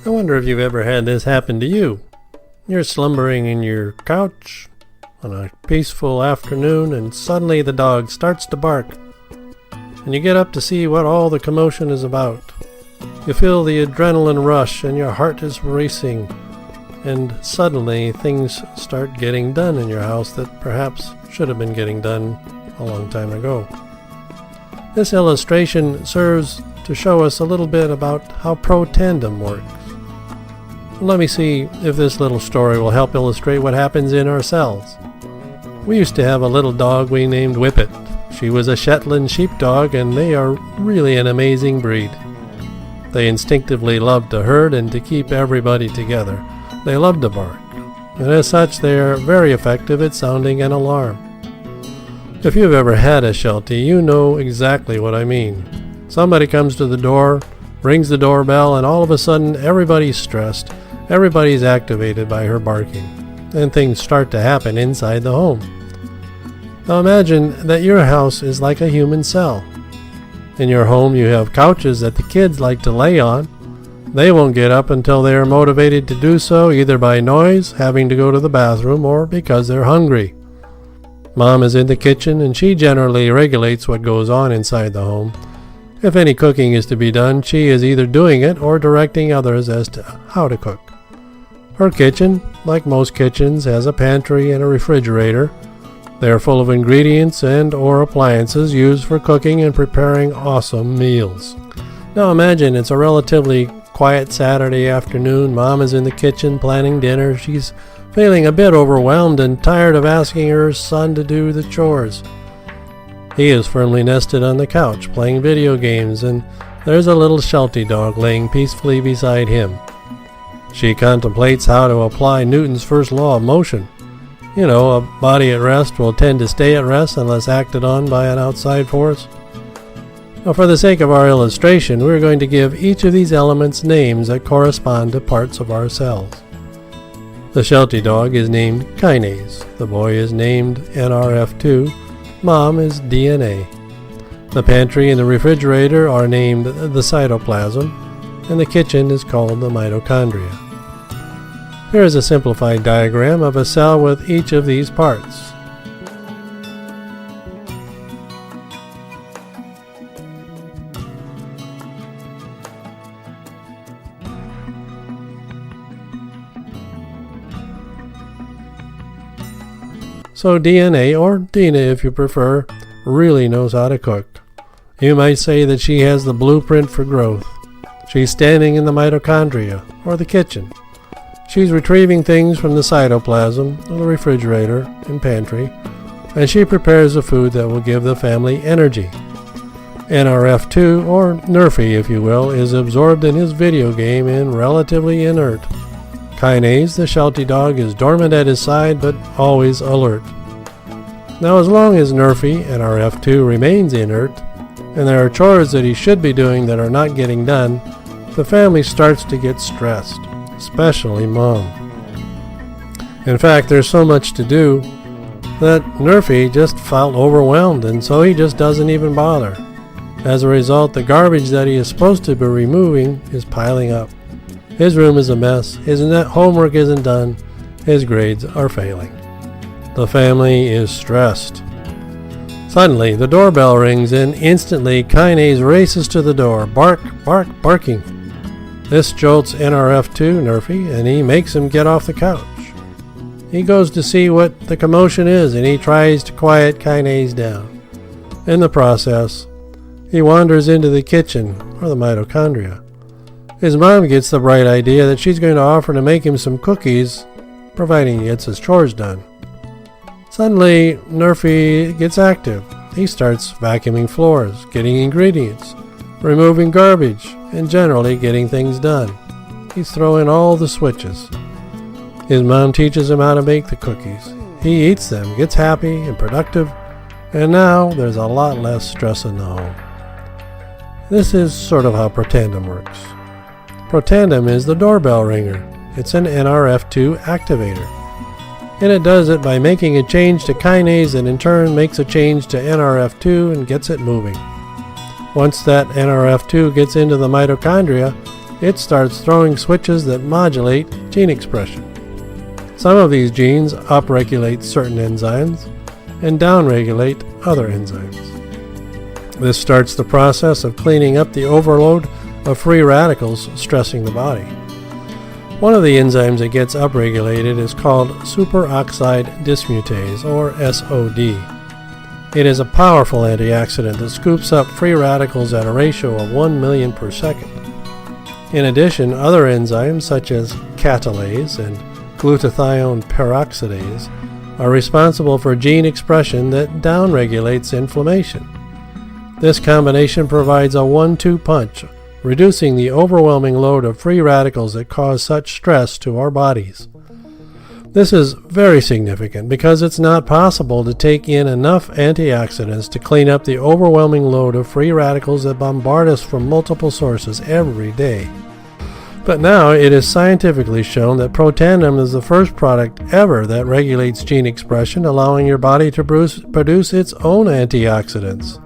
I wonder if you've ever had this happen to you. You're slumbering in your couch on a peaceful afternoon, and suddenly the dog starts to bark. And you get up to see what all the commotion is about. You feel the adrenaline rush and your heart is racing. And suddenly things start getting done in your house that perhaps should have been getting done a long time ago. This illustration serves to show us a little bit about how pro-tandem works. Let me see if this little story will help illustrate what happens in our cells. We used to have a little dog we named Whippet. She was a Shetland sheepdog, and they are really an amazing breed. They instinctively love to herd and to keep everybody together. They love to bark, and as such they are very effective at sounding an alarm. If you've ever had a Sheltie, you know exactly what I mean. Somebody comes to the door, rings the doorbell, and all of a sudden everybody's stressed. Everybody's activated by her barking, and things start to happen inside the home. Now imagine that your house is like a human cell. In your home you have couches that the kids like to lay on. They won't get up until they are motivated to do so, either by noise, having to go to the bathroom, or because they're hungry. Mom is in the kitchen, and she generally regulates what goes on inside the home. If any cooking is to be done, she is either doing it or directing others as to how to cook. Her kitchen, like most kitchens, has a pantry and a refrigerator. They are full of ingredients and or appliances used for cooking and preparing awesome meals. Now imagine it's a relatively quiet Saturday afternoon. Mom is in the kitchen planning dinner. She's feeling a bit overwhelmed and tired of asking her son to do the chores. He is firmly nested on the couch playing video games, and there's a little Sheltie dog laying peacefully beside him. She contemplates how to apply Newton's first law of motion. You know, a body at rest will tend to stay at rest unless acted on by an outside force. Now, for the sake of our illustration, we're going to give each of these elements names that correspond to parts of our cells. The Sheltie dog is named kinase. The boy is named Nrf2. Mom is DNA. The pantry and the refrigerator are named the cytoplasm, and the kitchen is called the mitochondria. Here is a simplified diagram of a cell with each of these parts. So DNA, or Dina if you prefer, really knows how to cook. You might say that she has the blueprint for growth. She's standing in the mitochondria, or the kitchen. She's retrieving things from the cytoplasm, or the refrigerator and pantry, and she prepares the food that will give the family energy. Nrf2, or Nrf2 if you will, is absorbed in his video game and relatively inert. Kinase, the Sheltie dog, is dormant at his side but always alert. Now as long as Nrf2 remains inert, and there are chores that he should be doing that are not getting done, the family starts to get stressed, especially Mom. In fact, there's so much to do that Nrf2 just felt overwhelmed, and so he just doesn't even bother. As a result, the garbage that he is supposed to be removing is piling up. His room is a mess, his homework isn't done, his grades are failing. The family is stressed. Suddenly, the doorbell rings, and instantly Kinase races to the door, barking. This jolts Nrf2, Nrf2, and he makes him get off the couch. He goes to see what the commotion is, and he tries to quiet Kinase down. In the process, he wanders into the kitchen, or the mitochondria. His mom gets the bright idea that she's going to offer to make him some cookies, providing he gets his chores done. Suddenly, Nrf2 gets active. He starts vacuuming floors, getting ingredients, removing garbage, and generally getting things done. He's throwing all the switches. His mom teaches him how to make the cookies. He eats them, gets happy and productive, and now there's a lot less stress in the home. This is sort of how pro-tandem works. Pro-tandem is the doorbell ringer. It's an Nrf2 activator. And it does it by making a change to kinase, and in turn makes a change to Nrf2 and gets it moving. Once that Nrf2 gets into the mitochondria, it starts throwing switches that modulate gene expression. Some of these genes upregulate certain enzymes and downregulate other enzymes. This starts the process of cleaning up the overload of free radicals stressing the body. One of the enzymes that gets upregulated is called superoxide dismutase, or SOD. It is a powerful antioxidant that scoops up free radicals at a ratio of 1 million per second. In addition, other enzymes such as catalase and glutathione peroxidase are responsible for gene expression that downregulates inflammation. This combination provides a 1-2 punch, reducing the overwhelming load of free radicals that cause such stress to our bodies. This is very significant because it's not possible to take in enough antioxidants to clean up the overwhelming load of free radicals that bombard us from multiple sources every day. But now it is scientifically shown that Protandim is the first product ever that regulates gene expression, allowing your body to produce its own antioxidants.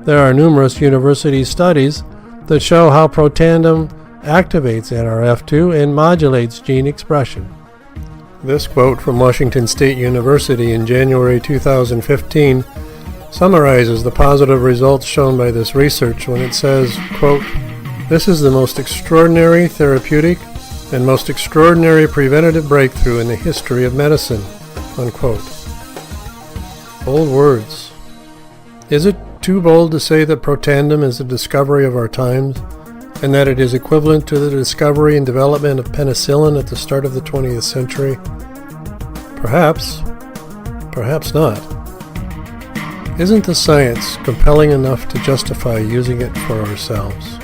There are numerous university studies that show how Protandim activates Nrf2 and modulates gene expression. This quote from Washington State University in January 2015 summarizes the positive results shown by this research when it says, quote, "This is the most extraordinary therapeutic and most extraordinary preventative breakthrough in the history of medicine," unquote. Bold words. Is it too bold to say that Protandim is the discovery of our times, and that it is equivalent to the discovery and development of penicillin at the start of the 20th century? Perhaps. Perhaps not. Isn't the science compelling enough to justify using it for ourselves?